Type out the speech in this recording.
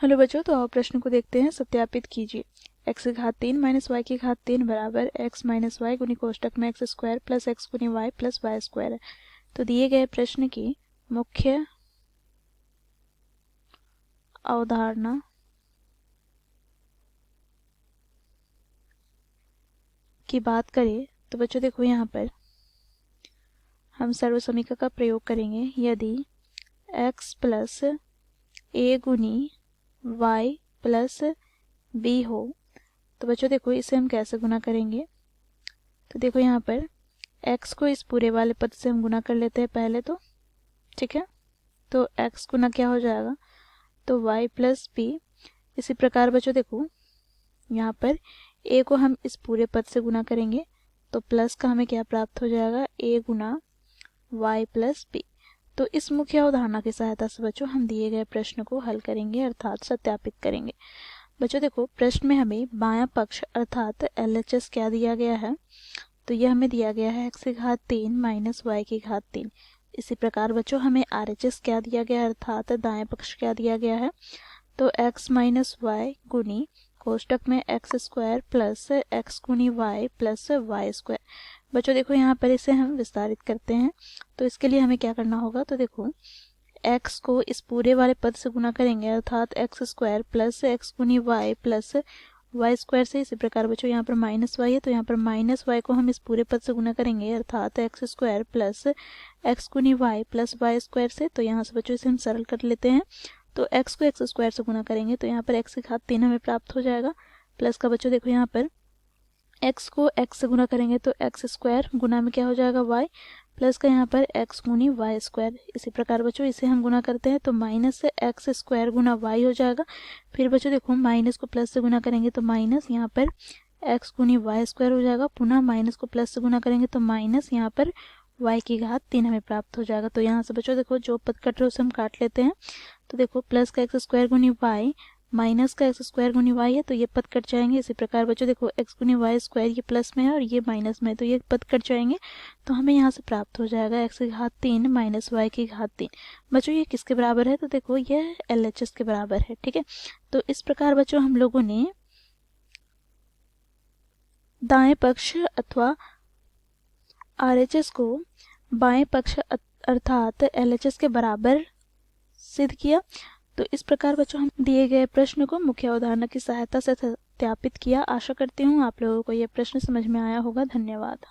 Hello बच्चों, तो आओ प्रश्न को देखते हैं। सत्यापित कीजिए। x की घात 3 माइनस वाई की घात 3 बराबर x माइनस वाई गुनी कोष्टक में एक्स स्क्वायर प्लस एक्स गुनी वाई प्लस वाई स्क्वायर है। तो दिए गए प्रश्न की मुख्य अवधारणा की बात करें तो बच्चों देखो, यहाँ पर हम सर्वसमीकरण का प्रयोग करेंगे। यदि x प्लस ए गुनी वाई प्लस बी हो तो बच्चों देखो, इसे हम कैसे गुना करेंगे। तो देखो यहाँ पर x को इस पूरे वाले पद से हम गुना कर लेते हैं पहले तो, ठीक है। तो x गुना क्या हो जाएगा, तो y प्लस बी। इसी प्रकार बच्चों देखो, यहाँ पर a को हम इस पूरे पद से गुना करेंगे तो प्लस का हमें क्या प्राप्त हो जाएगा, a गुना y प्लस बी। तो इस मुख्य अवधारणा की सहायता से बच्चों हम दिए गए प्रश्न को हल करेंगे अर्थात सत्यापित करेंगे। बच्चों देखो, प्रश्न में हमें बायां पक्ष अर्थात LHS क्या दिया गया है, तो यह हमें दिया गया है x की घात 3 माइनस वाई की घात 3। इसी प्रकार बच्चों हमें RHS क्या दिया गया है अर्थात दाएं पक्ष क्या दिया गया है, तो x माइनस वाई गुनी कोष्टक में एक्स स्क्वायर प्लस एक्स गुनी वाई प्लस वाई स्क्वायर। बच्चों देखो, यहाँ पर इसे हम विस्तारित करते हैं। तो इसके लिए हमें क्या करना होगा, तो देखो x को इस पूरे वाले पद से गुना करेंगे अर्थात एक्स स्क्वायर प्लस एक्स गुनी वाई प्लस वाई स्क्वायर से। इसी प्रकार बच्चों यहाँ पर माइनस वाई है तो यहाँ पर माइनस वाई को हम इस पूरे पद से गुना करेंगे अर्थात एक्स स्क्वायर प्लस एक्स गुनी वाई प्लस वाई स्क्वायर से। तो यहाँ से बच्चों इसे हम सरल कर लेते हैं। तो x को एक्स स्क्वायर से गुना करेंगे तो यहाँ पर x की घात 3 हमें प्राप्त हो जाएगा। प्लस का बच्चों देखो, यहाँ पर x को x से गुना करेंगे तो एक्स स्क्वायर गुना में क्या हो जाएगा y, प्लस का यहाँ पर x गुनी वाई स्क्वायर। इसी प्रकार बच्चों इसे हम गुना करते हैं तो माइनस से एक्स स्क्वायर गुना y हो जाएगा। फिर बच्चों देखो, माइनस को प्लस से गुना करेंगे तो माइनस यहाँ पर x गुनी वाई स्क्वायर हो जाएगा। पुनः माइनस को प्लस से गुना करेंगे तो माइनस यहाँ पर y की घात 3 हमें प्राप्त हो जाएगा। तो यहाँ से बच्चों देखो, जो पद कट रहे उसे हम काट लेते हैं। तो देखो, प्लस का एक्स स्क्वायर गुनी वाई माइनस का एक्स स्क्वायर गुनी वाई है तो ये पद कट जाएंगे। इसी प्रकार बच्चों देखो, एक्स गुनी वाई स्क्वायर ये प्लस में है और ये माइनस में है तो ये पद कट जाएंगे। तो हमें यहाँ से प्राप्त हो जाएगा एक्स की घात 3 माइनस वाई की घात 3। बच्चों ये किसके बराबर है, तो देखो ये LHS के बराबर है, ठीक है। तो इस प्रकार बच्चों हम लोगों ने दाएं पक्ष अथवा RHS को बाएं पक्ष अर्थात LHS के बराबर सिद्ध किया। तो इस प्रकार बच्चों हम दिए गए प्रश्न को मुख्य अवधारणा की सहायता से सत्यापित किया। आशा करती हूँ आप लोगों को यह प्रश्न समझ में आया होगा। धन्यवाद।